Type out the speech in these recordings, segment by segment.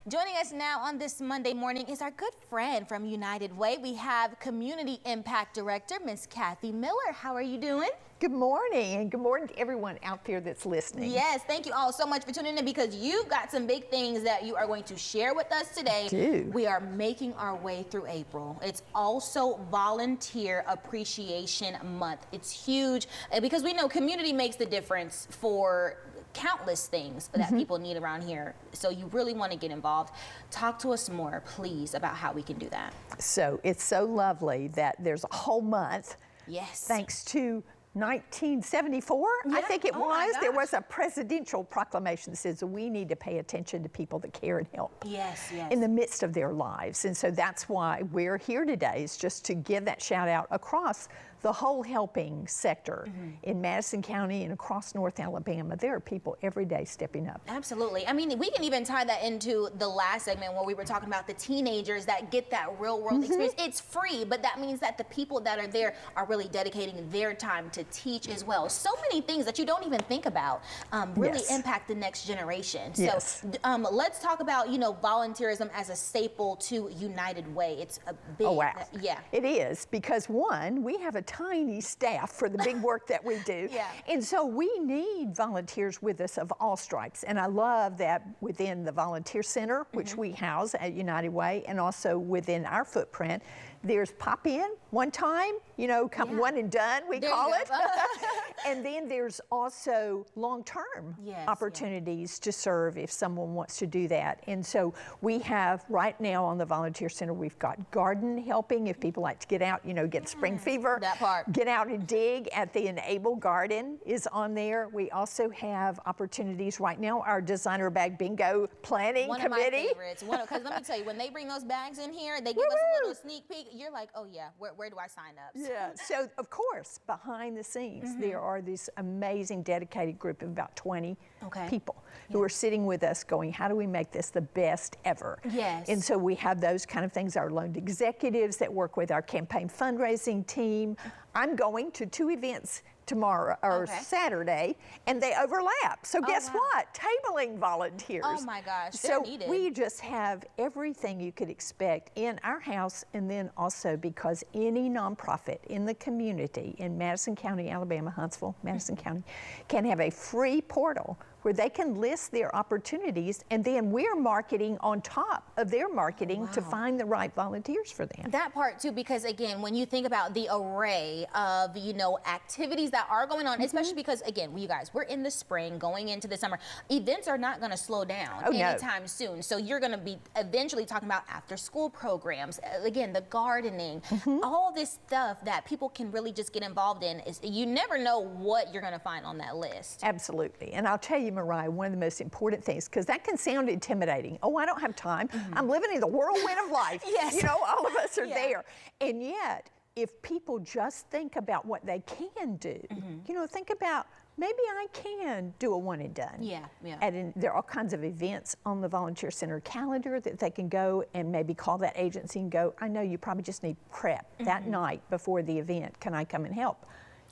Joining us now on this Monday morning is our good friend from United Way. We have Community Impact Director, Miss Kathy Miller. How are you doing? Good morning, and good morning to everyone out there that's listening. Yes, thank you all so much for tuning in because you've got some big things that you are going to share with us today. I do. We are making our way through April. It's also Volunteer Appreciation Month. It's huge because we know community makes the difference for countless things that people need around here. So you really want to get involved. Talk to us more, please, about how we can do that. So it's so lovely that there's a whole month. Yes. Thanks to 1974, I think it was. There was a presidential proclamation that says we need to pay attention to people that care and help in the midst of their lives. And so that's why we're here today, is just to give that shout out across the whole helping sector in Madison County and across North Alabama. There are people every day stepping up. Absolutely. I mean, we can even tie that into the last segment where we were talking about the teenagers that get that real world experience. It's free, but that means that the people that are there are really dedicating their time to teach as well. So many things that you don't even think about really impact the next generation. So let's talk about, you know, volunteerism as a staple to United Way. It's a big, it is, because one, we have a tiny staff for the big work that we do. And so we need volunteers with us of all stripes. And I love that within the Volunteer Center, which we house at United Way, and also within our footprint, there's pop in one time, you know, come one and done, we call it. And then there's also long-term opportunities to serve if someone wants to do that. And so we have right now on the Volunteer Center, we've got garden helping if people like to get out, you know, get spring fever. That part. Get out and dig at the Enable Garden is on there. We also have opportunities right now, our designer bag bingo planning committee. One of my favorites. Because let me tell you, when they bring those bags in here, they give us a little sneak peek. You're like, oh yeah, where do I sign up? Yeah, so of course, behind the scenes, there are this amazing dedicated group of about 20 people who are sitting with us going, how do we make this the best ever? Yes. And so we have those kind of things, our loaned executives that work with our campaign fundraising team. I'm going to 2 events tomorrow or Saturday, and they overlap. So guess what? Tabling volunteers. Oh my gosh, so they're needed. We just have everything you could expect in our house, and then also because any nonprofit in the community in Madison County, Alabama, Huntsville, Madison County, can have a free portal where they can list their opportunities, and then we're marketing on top of their marketing to find the right volunteers for them. That part too, because again, when you think about the array of, you know, activities that are going on, especially because again, you guys, we're in the spring going into the summer. Events are not going to slow down anytime soon. So you're going to be eventually talking about after school programs, again, the gardening, all this stuff that people can really just get involved in. You never know what you're going to find on that list. Absolutely. And I'll tell you, Mariah, one of the most important things, because that can sound intimidating. Oh, I don't have time. I'm living in the whirlwind of life. You know, all of us are there. And yet, if people just think about what they can do, you know, think about, maybe I can do a one and done. There are all kinds of events on the Volunteer Center calendar that they can go and maybe call that agency and go, I know you probably just need prep that night before the event. Can I come and help?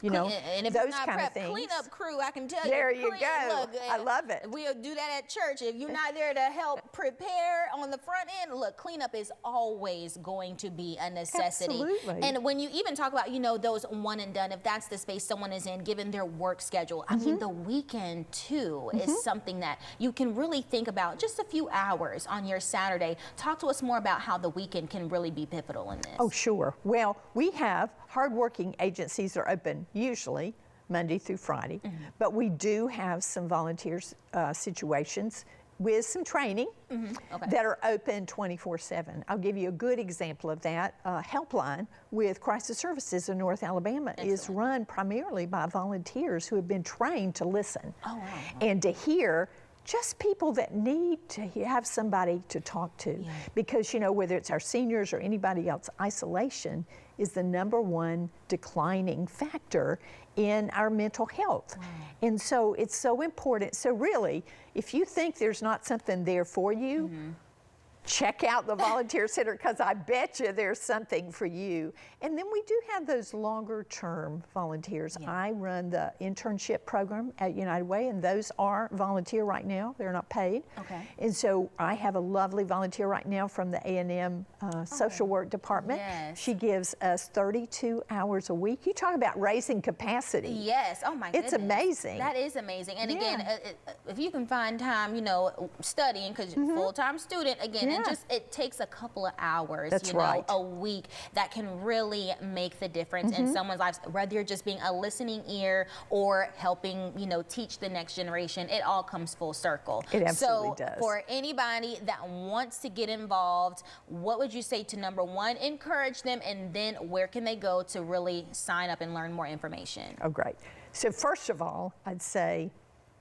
You know, and if those it's not kind prep, of things. Cleanup crew, I can tell you. There you go. Look, I love it. We'll do that at church. If you're not there to help prepare on the front end, look, cleanup is always going to be a necessity. Absolutely. And when you even talk about, you know, those one and done, if that's the space someone is in, given their work schedule, I mean, the weekend too is something that you can really think about. Just a few hours on your Saturday. Talk to us more about how the weekend can really be pivotal in this. Oh, sure. Well, we have hardworking agencies that are open usually Monday through Friday, but we do have some volunteers situations with some training that are open 24/7. I'll give you a good example of that. Helpline with Crisis Services in North Alabama is run primarily by volunteers who have been trained to listen and to hear just people that need to have somebody to talk to. Because, you know, whether it's our seniors or anybody else, isolation is the #1 declining factor in our mental health. And so it's so important. So really, if you think there's not something there for you, check out the Volunteer Center because I bet you there's something for you. And then we do have those longer term volunteers. Yeah. I run the internship program at United Way, and those are volunteer right now. They're not paid. Okay. And so I have a lovely volunteer right now from the A&M social work department. Yes. She gives us 32 hours a week. You talk about raising capacity. Yes. Oh my goodness. It's amazing. That is amazing. And Yeah. again, if you can find time, you know, studying, because you're a full-time student, again, and just it takes a couple of hours, That's you know, right. a week that can really make the difference in someone's lives, whether you're just being a listening ear or helping, you know, teach the next generation. It all comes full circle. It absolutely so does. For anybody that wants to get involved, what would you say to number one, encourage them, and then where can they go to really sign up and learn more information? Oh, great. So first of all, I'd say,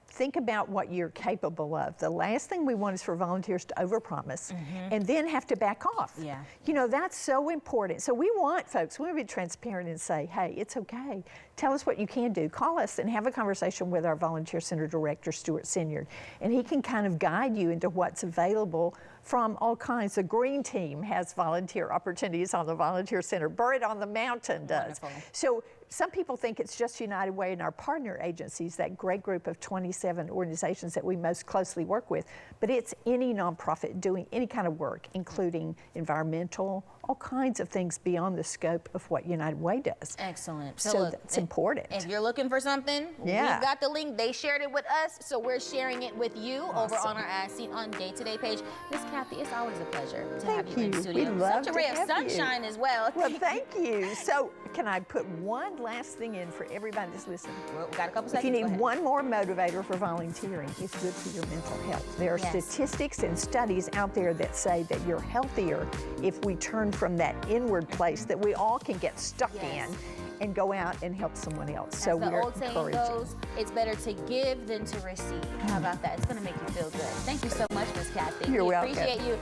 think about what you're capable of. The last thing we want is for volunteers to overpromise and then have to back off. Yeah. You know, that's so important. So we want folks, we want to be transparent and say, hey, it's okay. Tell us what you can do. Call us and have a conversation with our Volunteer Center Director, Stuart Sinyard, and he can kind of guide you into what's available from all kinds. The Green Team has volunteer opportunities on the Volunteer Center. Bird on the Mountain does. Wonderful. So some people think it's just United Way and our partner agencies, that great group of 27 organizations that we most closely work with, but it's any nonprofit doing any kind of work, including environmental, all kinds of things beyond the scope of what United Way does. Excellent. So look, that's important. If you're looking for something, Yeah. we've got the link. They shared it with us, so we're sharing it with you over on our As Seen on Day to Day page. Miss Kathy, it's always a pleasure to have you in Thank you. studio. We love Such a to ray of have you. sunshine as well. Well, thank you. So can I put one last thing in for everybody that's listening? Well, we got a couple If seconds. you Go need ahead. one more motivator for volunteering, it's good for your mental health. There are Yes. statistics and studies out there that say that you're healthier if we turn from that inward place that we all can get stuck Yes. in and go out and help someone else. As So the we're old saying encouraging. goes, it's better to give than to receive. How about that? It's going to make you feel good. Thank you so much, Miss Kathy. You're we welcome. appreciate you.